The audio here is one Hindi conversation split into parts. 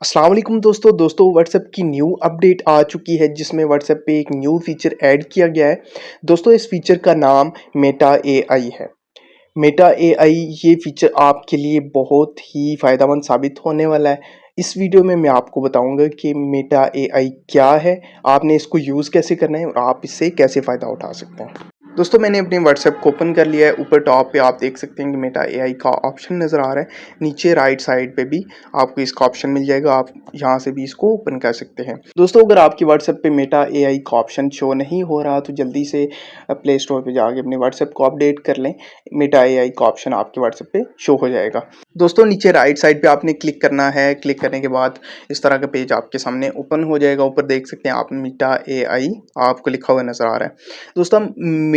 अस्सलाम वालेकुम दोस्तों व्हाट्सएप की न्यू अपडेट आ चुकी है जिसमें व्हाट्सएप पे एक न्यू फीचर ऐड किया गया है। दोस्तों इस फीचर का नाम मेटा एआई है। मेटा एआई ये फीचर आपके लिए बहुत ही फ़ायदेमंद साबित होने वाला है। इस वीडियो में मैं आपको बताऊंगा कि मेटा एआई क्या है, आपने इसको यूज़ कैसे करना है और आप इससे कैसे फ़ायदा उठा सकते हैं। दोस्तों मैंने अपने व्हाट्सएप को ओपन कर लिया है। ऊपर टॉप पे आप देख सकते हैं कि मेटा एआई का ऑप्शन नज़र आ रहा है। नीचे राइट साइड पे भी आपको इसका ऑप्शन मिल जाएगा, आप यहाँ से भी इसको ओपन कर सकते हैं। दोस्तों अगर आपके व्हाट्सएप पे मेटा एआई का ऑप्शन शो नहीं हो रहा तो जल्दी से प्ले स्टोर पे जाके अपने व्हाट्सएप को अपडेट कर लें। मेटा एआई का ऑप्शन आपके व्हाट्सएप पे शो हो जाएगा। दोस्तों नीचे राइट साइड पे आपने क्लिक करना है। क्लिक करने के बाद इस तरह का पेज आपके सामने ओपन हो जाएगा। ऊपर देख सकते हैं आप मेटा एआई आपको लिखा हुआ नज़र आ रहा है। दोस्तों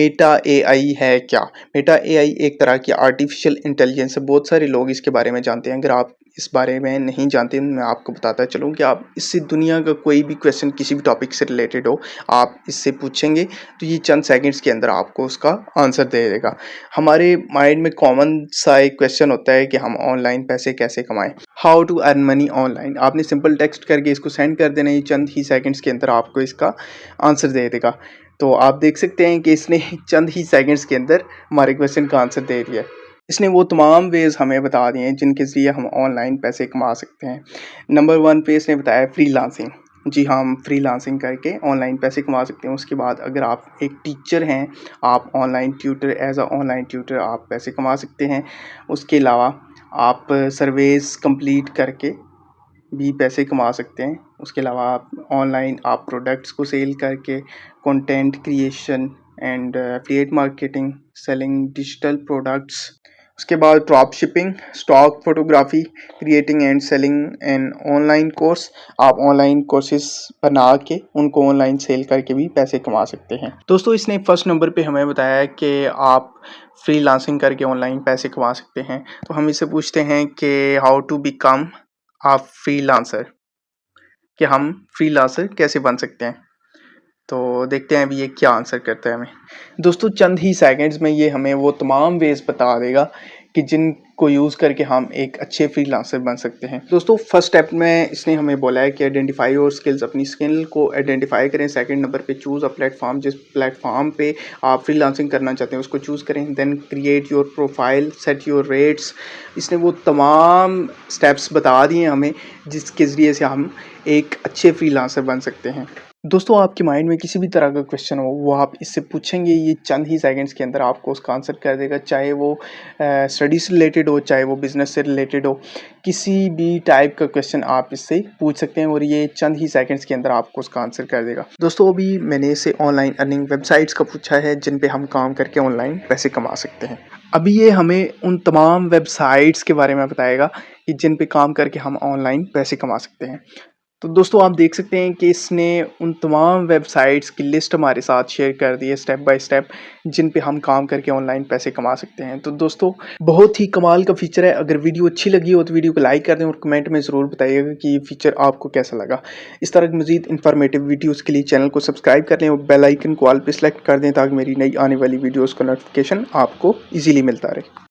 मेटा एआई है क्या? मेटा एआई एक तरह की आर्टिफिशियल इंटेलिजेंस है। बहुत सारे लोग इसके बारे में जानते हैं। अगर आप इस बारे में नहीं जानते मैं आपको बताता चलूँ कि आप इससे दुनिया का कोई भी क्वेश्चन किसी भी टॉपिक से रिलेटेड हो, आप इससे पूछेंगे तो ये चंद सेकंड्स के अंदर आपको उसका आंसर दे देगा। हमारे माइंड में कॉमन सा एक क्वेश्चन होता है कि हम ऑनलाइन पैसे कैसे कमाएं, how to earn money online. आपने सिंपल टेक्स्ट करके इसको सेंड कर देना, ये चंद ही सेकंड्स के अंदर आपको इसका आंसर दे देगा। तो आप देख सकते हैं कि इसने चंद ही सेकंड्स के अंदर हमारे क्वेश्चन का आंसर दे दिया है। इसने वो तमाम वेज़ हमें बता दिए हैं जिनके ज़रिए हम ऑनलाइन पैसे कमा सकते हैं। नंबर 1 पे इसने बताया फ्रीलांसिंग। जी हाँ, हम फ्रीलांसिंग करके ऑनलाइन पैसे कमा सकते हैं। उसके बाद अगर आप एक टीचर हैं, आप online tutor as a online tutor आप पैसे कमा सकते हैं। उसके अलावा आप सर्वेस कंप्लीट करके भी पैसे कमा सकते हैं। उसके अलावा आप ऑनलाइन आप प्रोडक्ट्स को सेल करके content creation and affiliate marketing, selling digital products. उसके बाद drop shipping, stock photography, creating and selling and online course. आप ऑनलाइन कोर्सेज बना के उनको ऑनलाइन सेल करके भी पैसे कमा सकते हैं। दोस्तों इसने फर्स्ट नंबर पे हमें बताया कि आप फ्रीलांसिंग करके ऑनलाइन पैसे कमा सकते हैं। तो हम इससे पूछते हैं कि हाउ टू बिकम आप फ्रीलांसर, कि हम फ्रीलांसर कैसे बन सकते हैं। तो देखते हैं अभी ये क्या आंसर करता है हमें। दोस्तों चंद ही सेकंड्स में ये हमें वो तमाम वेज बता देगा कि जिनको यूज़ करके हम एक अच्छे फ्रीलांसर बन सकते हैं। दोस्तों फर्स्ट स्टेप में इसने हमें बोला है कि आइडेंटिफाई योर स्किल्स, अपनी स्किल को आइडेंटिफाई करें। सेकंड नंबर पे चूज़ अ प्लेटफॉर्म, जिस प्लेटफॉर्म पे आप फ्रीलांसिंग करना चाहते हैं उसको चूज़ करें। Then create your profile, set your rates. इसने वो तमाम स्टेप्स बता दिए हमें जिसके ज़रिए से हम एक अच्छे फ्रीलांसर बन सकते हैं। दोस्तों आपके माइंड में किसी भी तरह का क्वेश्चन हो वो आप इससे पूछेंगे, ये चंद ही सेकंड्स के अंदर आपको उसका आंसर कर देगा। चाहे वो स्टडी से रिलेटेड हो, चाहे वो बिजनेस से रिलेटेड हो, किसी भी टाइप का क्वेश्चन आप इससे पूछ सकते हैं और ये चंद ही सेकंड्स के अंदर आपको उसका आंसर कर देगा। दोस्तों अभी मैंने इसे ऑनलाइन अर्निंग वेबसाइट्स का पूछा है जिन पे हम काम करके ऑनलाइन पैसे कमा सकते हैं। अभी ये हमें उन तमाम वेबसाइट्स के बारे में बताएगा कि जिन पे काम करके हम ऑनलाइन पैसे कमा सकते हैं। तो दोस्तों आप देख सकते हैं कि इसने उन तमाम वेबसाइट्स की लिस्ट हमारे साथ शेयर कर दी है स्टेप बाय स्टेप, जिन पे हम काम करके ऑनलाइन पैसे कमा सकते हैं। तो दोस्तों बहुत ही कमाल का फीचर है। अगर वीडियो अच्छी लगी हो तो वीडियो को लाइक कर दें और कमेंट में ज़रूर बताइएगा कि ये फीचर आपको कैसा लगा। इस तरह की मज़ीद इंफॉर्मेटिव वीडियोज़ के लिए चैनल को सब्सक्राइब कर लें और बेल आइकन को ऑल पे सेलेक्ट कर दें ताकि मेरी नई आने वाली वीडियोज़ का नोटिफिकेशन आपको ईजिली मिलता रहे।